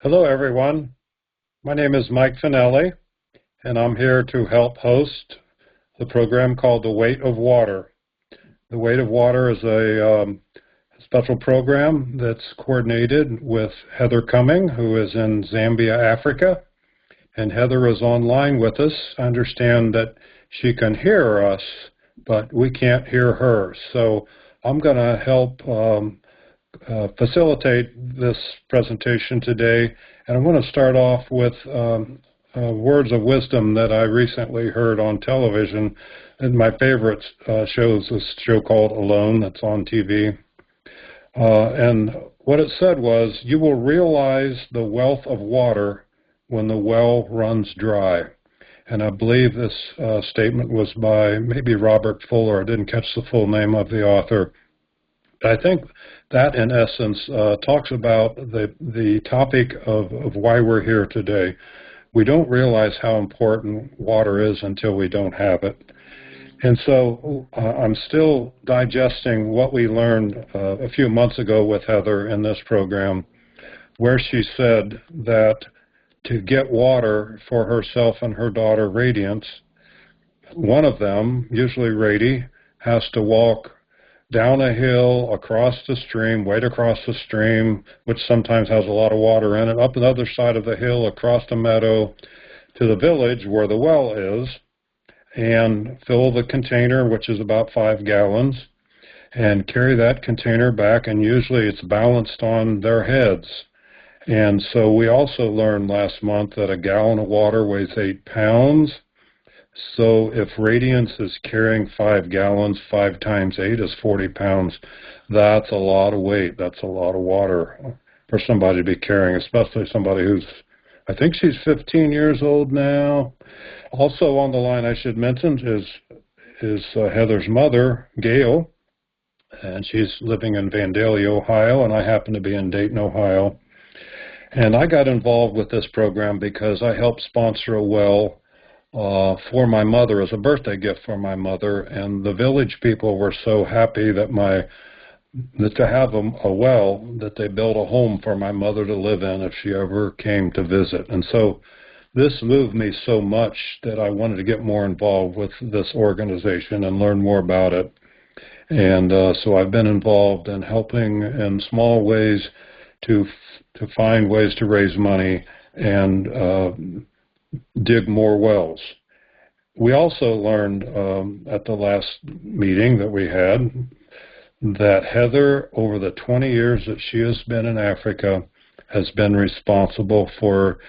Hello, everyone. My name is Mike Fanelli, and I'm here to help host the program called The Weight of Water. The Weight of Water is a special program that's coordinated with Heather Cumming, who is in Zambia, Africa. And Heather is online with us. I understand that she can hear us, but we can't hear her. So I'm going to help facilitate this presentation today, and I want to start off with words of wisdom that I recently heard on television. And my favorite show is this show called Alone that's on TV. And what it said was, "You will realize the wealth of water when the well runs dry." And I believe this statement was by maybe Robert Fuller. I didn't catch the full name of the author. I think that, in essence, talks about the topic of why we're here today. We don't realize how important water is until we don't have it. And so I'm still digesting what we learned a few months ago with Heather in this program, where she said that to get water for herself and her daughter, Radiance, one of them, usually Rady, has to walk down a hill, across the stream, wade across the stream, which sometimes has a lot of water in it, up the other side of the hill, across the meadow, to the village where the well is, and fill the container, which is about 5 gallons, and carry that container back, and usually it's balanced on their heads. And so we also learned last month that a gallon of water weighs 8 pounds. So if Radiance is carrying 5 gallons, 5 times 8 is 40 pounds. That's a lot of weight. That's a lot of water for somebody to be carrying, especially somebody who's, I think she's 15 years old now. Also on the line, I should mention, is Heather's mother, Gail, and she's living in Vandalia, Ohio, and I happen to be in Dayton, Ohio. And I got involved with this program because I helped sponsor a well for my mother as a birthday gift for my mother, and the village people were so happy that to have a well, that they built a home for my mother to live in if she ever came to visit. And so this moved me so much that I wanted to get more involved with this organization and learn more about it. And so I've been involved in helping in small ways to find ways to raise money and dig more wells. We also learned at the last meeting that we had that Heather, over the 20 years that she has been in Africa, has been responsible for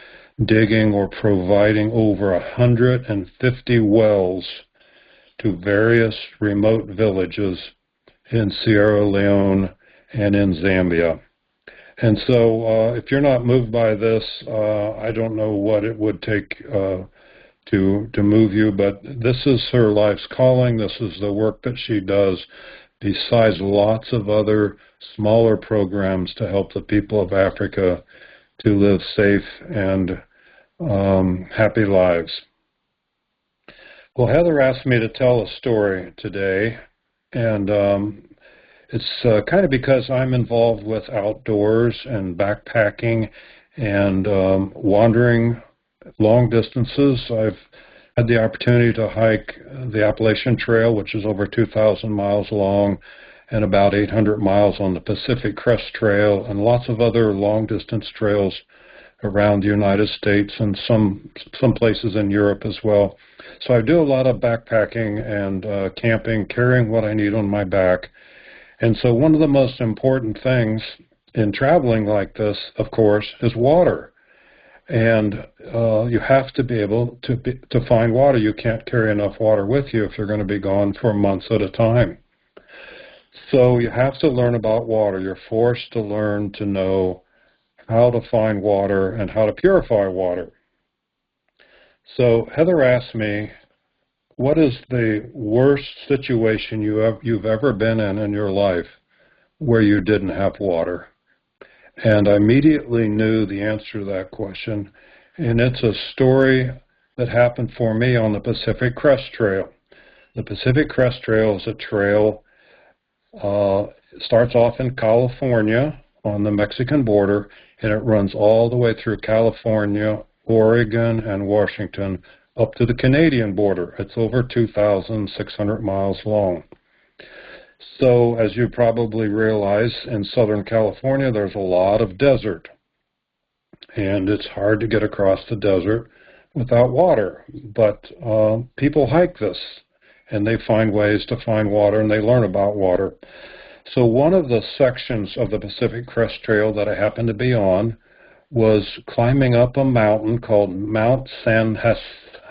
digging or providing over 150 wells to various remote villages in Sierra Leone and in Zambia. And so if you're not moved by this, I don't know what it would take to move you, but this is her life's calling. This is the work that she does, besides lots of other smaller programs to help the people of Africa to live safe and happy lives. Well, Heather asked me to tell a story today, and it's kind of because I'm involved with outdoors and backpacking and wandering long distances. I've had the opportunity to hike the Appalachian Trail, which is over 2,000 miles long, and about 800 miles on the Pacific Crest Trail, and lots of other long-distance trails around the United States and some places in Europe as well. So I do a lot of backpacking and camping, carrying what I need on my back. And so one of the most important things in traveling like this, of course, is water. And you have to be able to find water. You can't carry enough water with you if you're going to be gone for months at a time. So you have to learn about water. You're forced to learn to know how to find water and how to purify water. So Heather asked me, what is the worst situation you've ever been in your life where you didn't have water? And I immediately knew the answer to that question, and it's a story that happened for me on the Pacific Crest Trail. The Pacific Crest Trail is a trail, starts off in California, on the Mexican border, and it runs all the way through California, Oregon, and Washington up to the Canadian border. It's over 2,600 miles long. So, as you probably realize, in Southern California, there's a lot of desert, and it's hard to get across the desert without water. But people hike this, and they find ways to find water, and they learn about water. So one of the sections of the Pacific Crest Trail that I happened to be on was climbing up a mountain called Mount San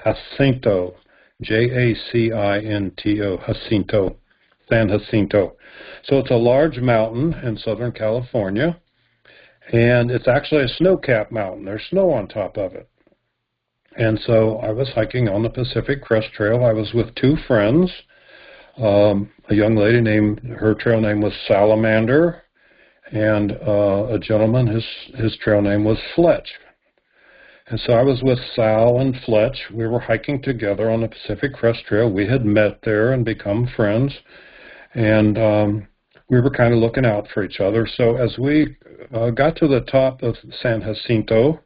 Jacinto, Jacinto, Jacinto, San Jacinto. So it's a large mountain in Southern California, and it's actually a snow-capped mountain. There's snow on top of it. And so I was hiking on the Pacific Crest Trail. I was with two friends, a young lady named, her trail name was Salamander, and a gentleman, his trail name was Fletch. And so I was with Sal and Fletch. We were hiking together on the Pacific Crest Trail. We had met there and become friends, and we were kind of looking out for each other. So as we got to the top of San Jacinto,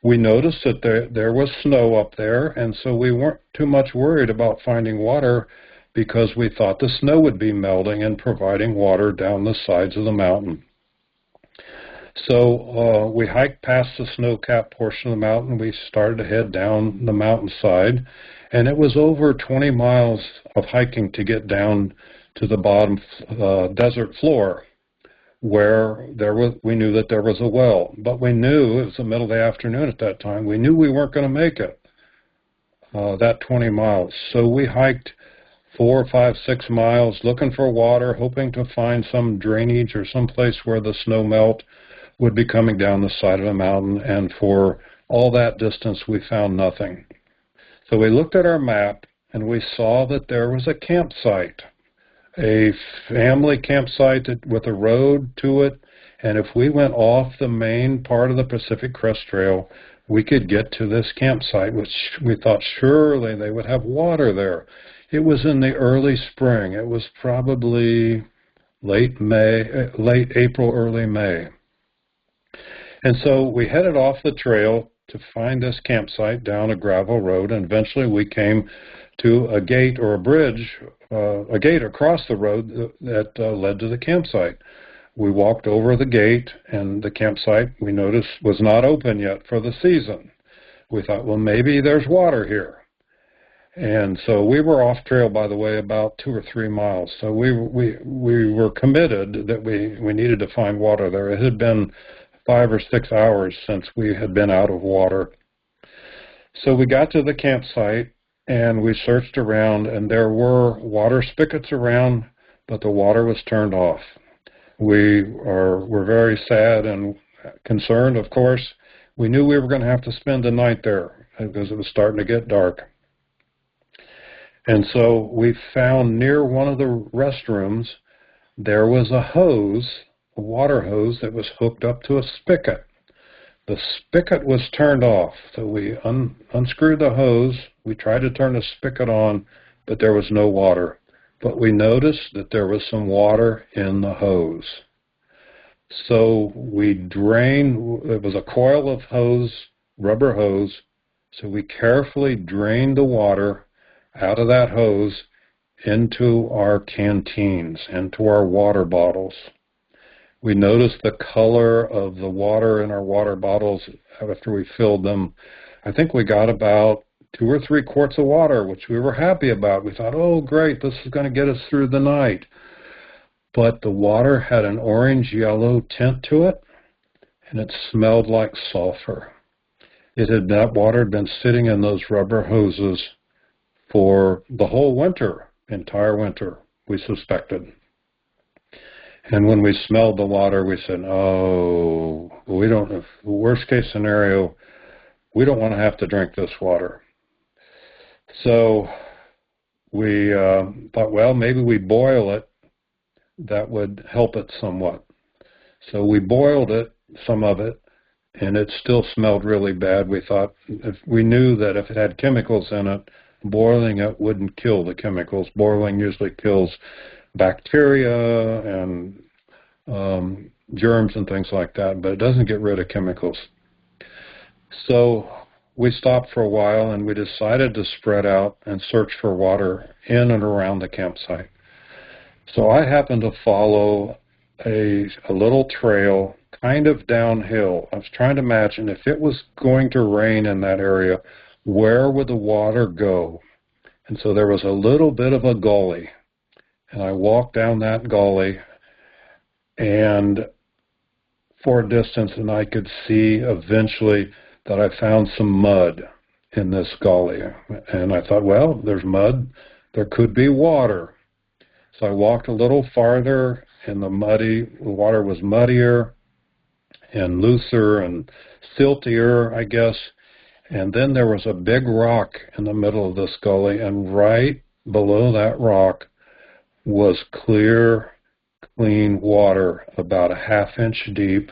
we noticed that there was snow up there, and so we weren't too much worried about finding water because we thought the snow would be melting and providing water down the sides of the mountain. So we hiked past the snow-capped portion of the mountain. We started to head down the mountainside, and it was over 20 miles of hiking to get down to the bottom desert floor, where we knew that there was a well. But we knew, it was the middle of the afternoon at that time, we knew we weren't going to make it, that 20 miles. So we hiked 4, 5, 6 miles looking for water, hoping to find some drainage or some place where the snow melt would be coming down the side of the mountain, and for all that distance we found nothing. So we looked at our map, and we saw that there was a campsite, a family campsite with a road to it, and if we went off the main part of the Pacific Crest Trail, we could get to this campsite, which we thought surely they would have water there. It was in the early spring. It was probably late April, early May. And so we headed off the trail to find this campsite down a gravel road, and eventually we came to a gate or a bridge, a gate across the road that led to the campsite. We walked over the gate, and the campsite, we noticed, was not open yet for the season. We thought, well, maybe there's water here. And so we were off trail, by the way, about 2 or 3 miles. So we were committed that we needed to find water there. It had been 5 or 6 hours since we had been out of water. So we got to the campsite, and we searched around, and there were water spigots around, but the water was turned off. We were very sad and concerned, of course. We knew we were going to have to spend the night there because it was starting to get dark. And so we found near one of the restrooms, there was a hose, a water hose that was hooked up to a spigot. The spigot was turned off, so we unscrewed the hose. We tried to turn the spigot on, but there was no water. But we noticed that there was some water in the hose. So we drained, it was a coil of hose, rubber hose, so we carefully drained the water out of that hose into our canteens, into our water bottles. We noticed the color of the water in our water bottles after we filled them. I think we got about 2 or 3 quarts of water, which we were happy about. We thought, oh, great, this is going to get us through the night. But the water had an orange-yellow tint to it, and it smelled like sulfur. That water had been sitting in those rubber hoses for the whole winter, entire winter, we suspected. And when we smelled the water, we said, oh, worst case scenario, we don't want to have to drink this water. So we thought, well, maybe we boil it. That would help it somewhat. So we boiled it, some of it, and it still smelled really bad. We thought, we knew that if it had chemicals in it, boiling it wouldn't kill the chemicals. Boiling usually kills bacteria and germs and things like that, but it doesn't get rid of chemicals. So we stopped for a while and we decided to spread out and search for water in and around the campsite. So I happened to follow a little trail kind of downhill. I was trying to imagine if it was going to rain in that area, where would the water go? And so there was a little bit of a gully. And I walked down that gully and for a distance, and I could see eventually that I found some mud in this gully. And I thought, well, there's mud, there could be water. So I walked a little farther, and the water was muddier and looser and siltier, I guess. And then there was a big rock in the middle of this gully, and right below that rock was clear, clean water, about a half-inch deep,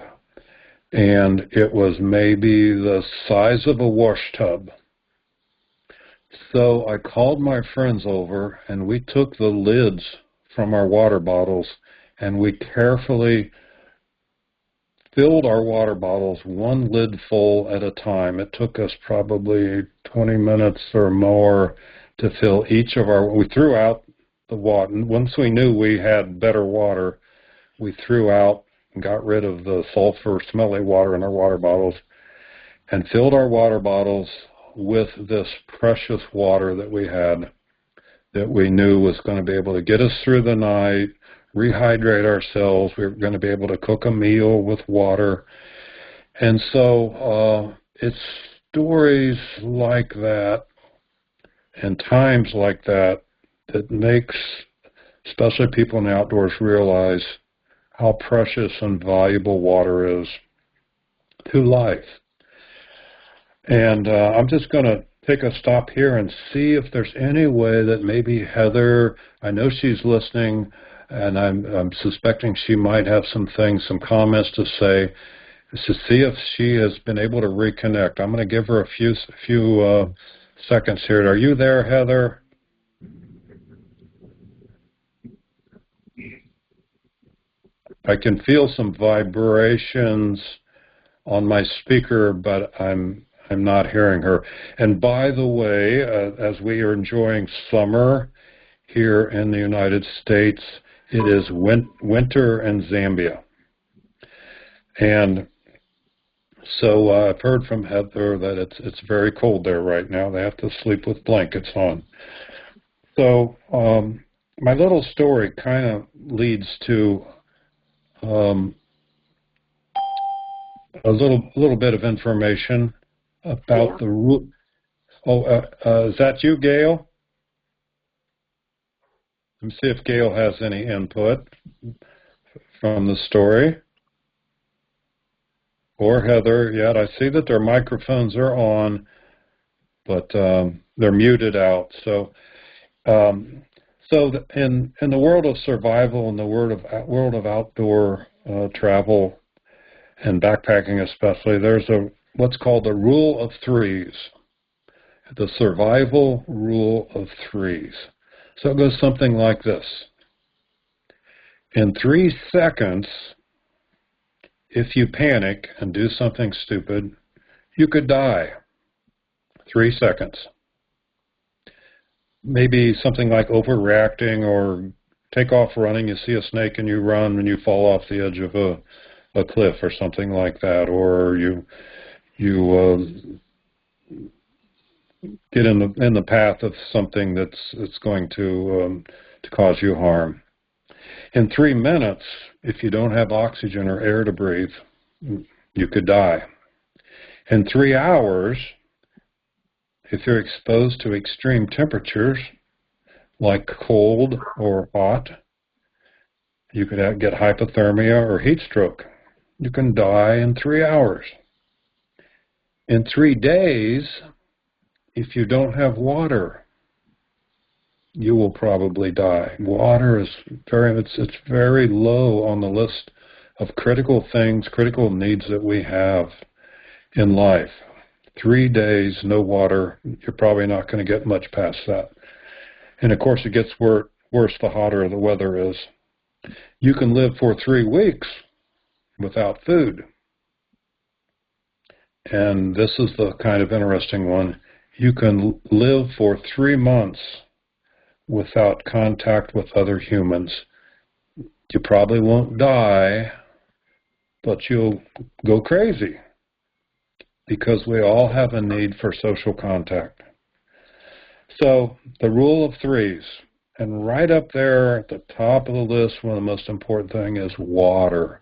and it was maybe the size of a wash tub. So I called my friends over, and we took the lids from our water bottles, and we carefully filled our water bottles one lid full at a time. It took us probably 20 minutes or more to fill each of our, we threw out the water. Once we knew we had better water, we threw out and got rid of the sulfur, smelly water in our water bottles and filled our water bottles with this precious water that we had, that we knew was going to be able to get us through the night, rehydrate ourselves. We were going to be able to cook a meal with water. And so it's stories like that and times like that that makes especially people in the outdoors realize how precious and valuable water is to life. And I'm just going to take a stop here and see if there's any way that maybe Heather, I know she's listening, and I'm suspecting she might have some things, some comments to say, to see if she has been able to reconnect. I'm going to give her a few seconds here. Are you there, Heather? I can feel some vibrations on my speaker, but I'm not hearing her. And by the way, as we are enjoying summer here in the United States, it is winter in Zambia. And so I've heard from Heather that it's very cold there right now. They have to sleep with blankets on. So my little story kind of leads to a little bit of information about the rule. Oh, is that you, Gail? Let me see if Gail has any input from the story. Or Heather, yet I see that their microphones are on, but they're muted out. So, in the world of survival, in the world of outdoor travel and backpacking especially, there's what's called the rule of threes, the survival rule of threes. So it goes something like this. In 3 seconds, if you panic and do something stupid, you could die. 3 seconds. Maybe something like overreacting or take off running, you see a snake and you run and you fall off the edge of a cliff or something like that, or you get in the path of something that's going to cause you harm. In 3 minutes, if you don't have oxygen or air to breathe, you could die. In 3 hours, if you're exposed to extreme temperatures, like cold or hot, you could get hypothermia or heat stroke. You can die in 3 hours. In 3 days, if you don't have water, you will probably die. Water is it's very low on the list of critical things, critical needs that we have in life. 3 days, no water, you're probably not going to get much past that. And of course, it gets worse the hotter the weather is. You can live for 3 weeks without food. And this is the kind of interesting one. You can live for 3 months without contact with other humans. You probably won't die, but you'll go crazy because we all have a need for social contact. So the rule of threes, and right up there at the top of the list, one of the most important thing is water.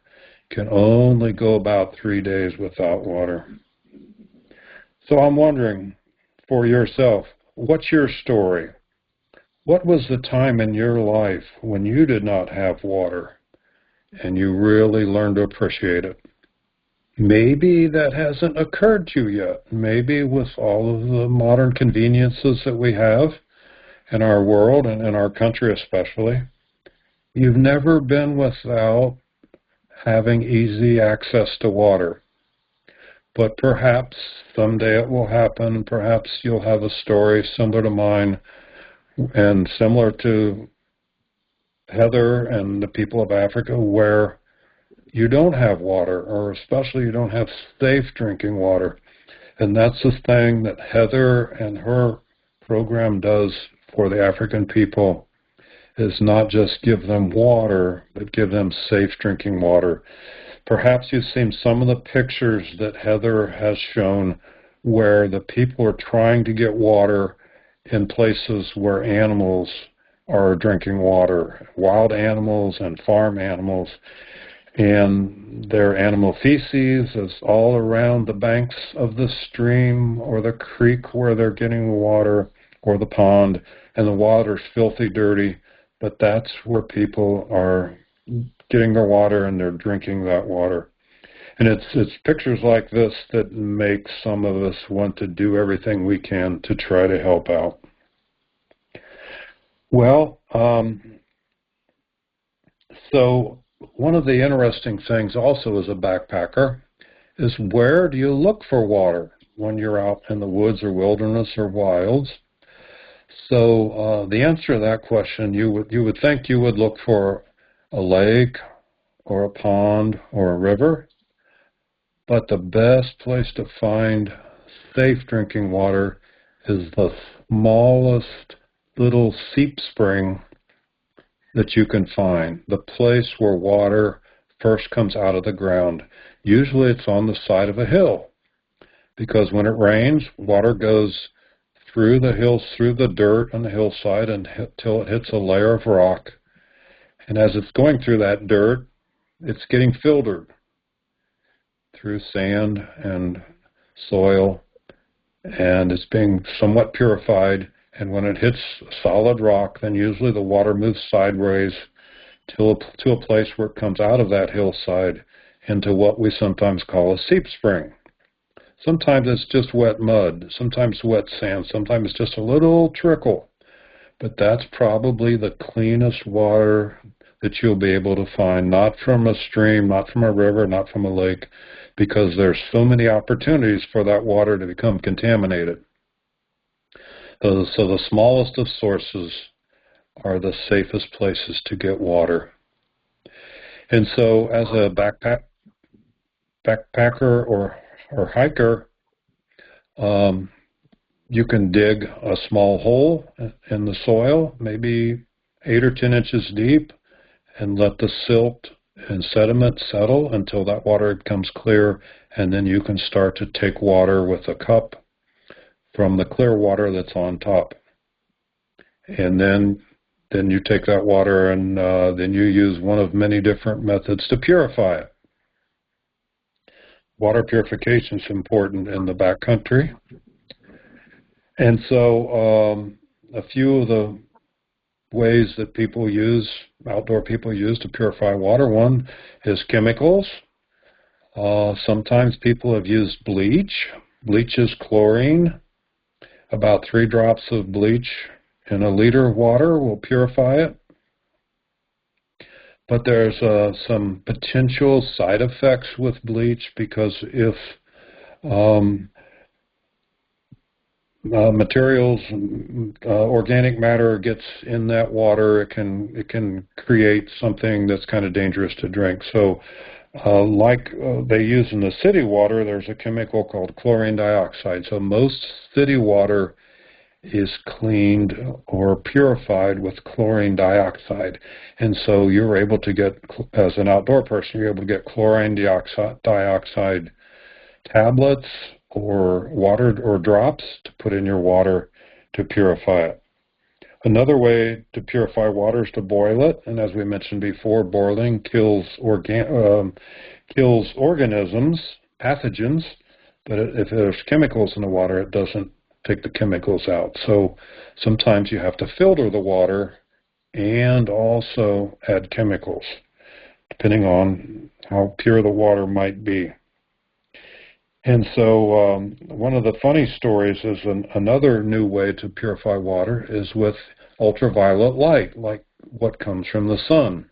You can only go about 3 days without water. So I'm wondering, for yourself, what's your story? What was the time in your life when you did not have water and you really learned to appreciate it? Maybe that hasn't occurred to you yet. Maybe with all of the modern conveniences that we have in our world and in our country especially, you've never been without having easy access to water. But perhaps someday it will happen. Perhaps you'll have a story similar to mine and similar to Heather and the people of Africa where you don't have water, or especially you don't have safe drinking water. And that's the thing that Heather and her program does for the African people, is not just give them water, but give them safe drinking water. Perhaps you've seen some of the pictures that Heather has shown where the people are trying to get water in places where animals are drinking water, wild animals and farm animals, and their animal feces is all around the banks of the stream or the creek where they're getting the water, or the pond, and the water's filthy dirty, but that's where people are getting their water and they're drinking that water. And it's pictures like this that make some of us want to do everything we can to try to help out. Well, so one of the interesting things also as a backpacker is, where do you look for water when you're out in the woods or wilderness or wilds? So the answer to that question, you would think you would look for a lake or a pond or a river, but the best place to find safe drinking water is the smallest little seep spring that you can find, the place where water first comes out of the ground. Usually it's on the side of a hill, because when it rains, water goes through the hills, through the dirt on the hillside until it hits a layer of rock. And as it's going through that dirt, it's getting filtered through sand and soil, and it's being somewhat purified. And when it hits solid rock, then usually the water moves sideways to a place where it comes out of that hillside into what we sometimes call a seep spring. Sometimes it's just wet mud, sometimes wet sand, sometimes it's just a little trickle. But that's probably the cleanest water that you'll be able to find, not from a stream, not from a river, not from a lake, because there's so many opportunities for that water to become contaminated. So the smallest of sources are the safest places to get water. And so as a backpacker or hiker, you can dig a small hole in the soil, maybe 8 or 10 inches deep, and let the silt and sediment settle until that water becomes clear, and then you can start to take water with a cup from the clear water that's on top. And then you take that water and then you use one of many different methods to purify it. Water purification is important in the backcountry. And so a few of the ways that people use, outdoor people use to purify water, one is chemicals. Sometimes people have used bleach. Bleach is chlorine. About 3 drops of bleach in a liter of water will purify it. But there's some potential side effects with bleach, because if materials, organic matter gets in that water, it can create something that's kind of dangerous to drink. So They use in the city water, there's a chemical called chlorine dioxide. So most city water is cleaned or purified with chlorine dioxide. And so you're able to get, as an outdoor person, you're able to get chlorine dioxide tablets or water or drops to put in your water to purify it. Another way to purify water is to boil it, and as we mentioned before, boiling kills organisms, pathogens, but if there's chemicals in the water, it doesn't take the chemicals out. So sometimes you have to filter the water and also add chemicals, depending on how pure the water might be. And so one of the funny stories is another new way to purify water is with ultraviolet light, like what comes from the sun.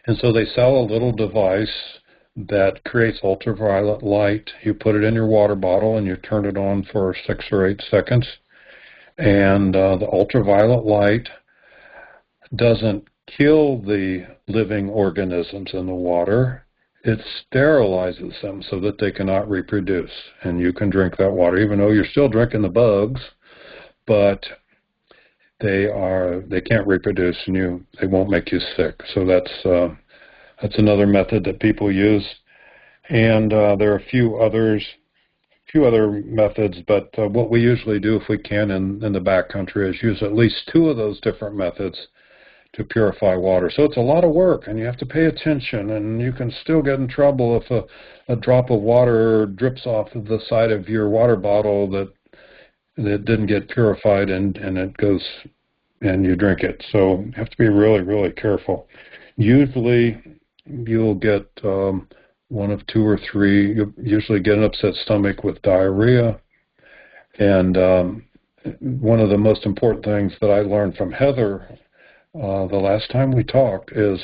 And so they sell a little device that creates ultraviolet light. You put it in your water bottle and you turn it on for 6 or 8 seconds. And the ultraviolet light doesn't kill the living organisms in the water. It sterilizes them so that they cannot reproduce. And you can drink that water, even though you're still drinking the bugs, but they can't reproduce and they won't make you sick. So that's another method that people use. And there are a few other methods, but what we usually do if we can in the backcountry is use at least 2 of those different methods to purify water. So it's a lot of work, and you have to pay attention, and you can still get in trouble if a drop of water drips off of the side of your water bottle that didn't get purified, and it goes, and you drink it. So you have to be really, really careful. Usually you'll get 1 of 2 or 3. You'll usually get an upset stomach with diarrhea. And one of the most important things that I learned from Heather the last time we talked is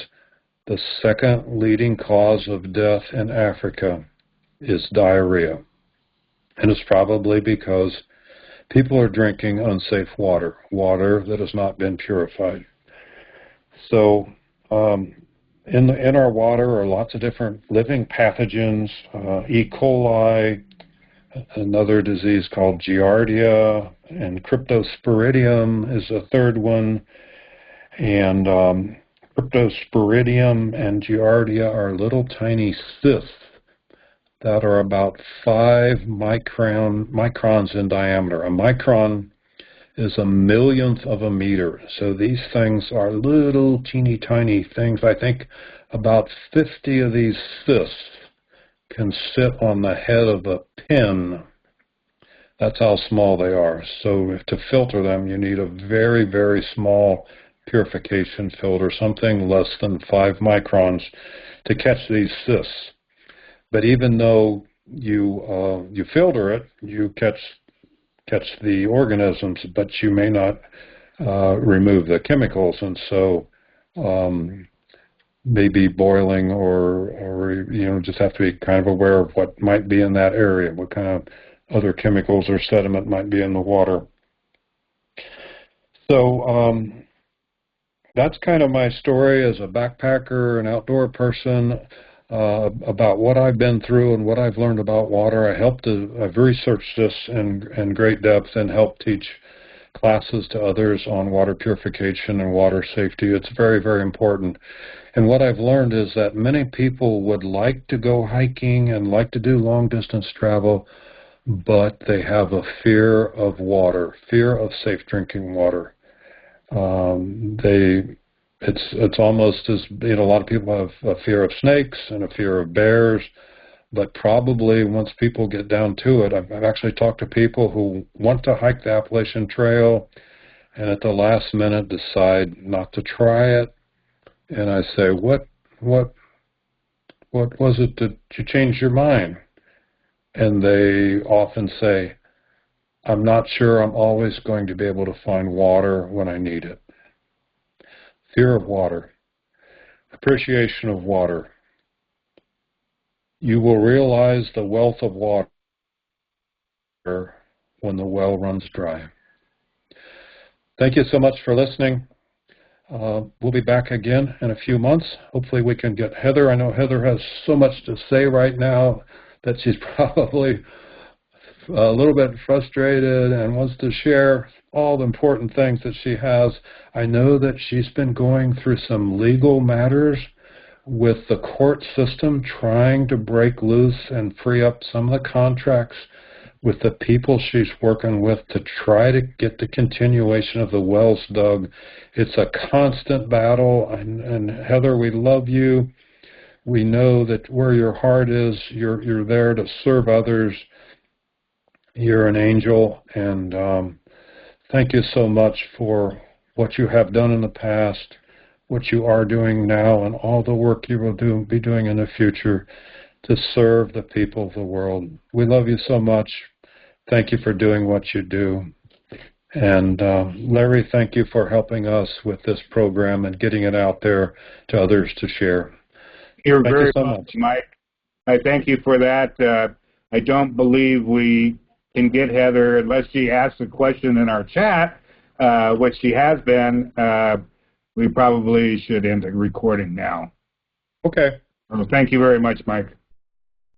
the second leading cause of death in Africa is diarrhea. And it's probably because people are drinking unsafe water that has not been purified. So in our water are lots of different living pathogens, E. coli, another disease called Giardia, and Cryptosporidium is a third one. And Cryptosporidium and Giardia are little tiny cysts that are about 5 microns in diameter. A micron is a millionth of a meter. So these things are little teeny tiny things. I think about 50 of these cysts can sit on the head of a pin. That's how small they are. So to filter them, you need a very, very small purification filter, something less than 5 microns to catch these cysts. But even though you filter it, you catch the organisms, but you may not remove the chemicals, and so maybe boiling or just have to be kind of aware of what might be in that area, what kind of other chemicals or sediment might be in the water. So that's kind of my story as a backpacker, an outdoor person, about what I've been through and what I've learned about water. I've researched this in great depth and helped teach classes to others on water purification and water safety. It's very, very important. And what I've learned is that many people would like to go hiking and like to do long-distance travel, but they have a fear of water, fear of safe drinking water. It's almost as, a lot of people have a fear of snakes and a fear of bears, but probably once people get down to it, I've actually talked to people who want to hike the Appalachian Trail and at the last minute decide not to try it. And I say, what was it that you changed your mind? And they often say, I'm not sure I'm always going to be able to find water when I need it. Fear of water, appreciation of water. You will realize the wealth of water when the well runs dry. Thank you so much for listening. We'll be back again in a few months. Hopefully we can get Heather. I know Heather has so much to say right now that she's probably a little bit frustrated and wants to share all the important things that she has. I know that she's been going through some legal matters with the court system, trying to break loose and free up some of the contracts with the people she's working with to try to get the continuation of the wells dug. It's a constant battle, and Heather, we love you. We know that where your heart is, you're there to serve others. You're an angel, and thank you so much for what you have done in the past, what you are doing now, and all the work you will be doing in the future to serve the people of the world. We love you so much. Thank you for doing what you do. And Larry, thank you for helping us with this program and getting it out there to others to share. You're very welcome, Mike. I thank you for that. I don't believe we can get Heather unless she asks a question in our chat, which she has been. We probably should end the recording now. Okay. Well, thank you very much, Mike.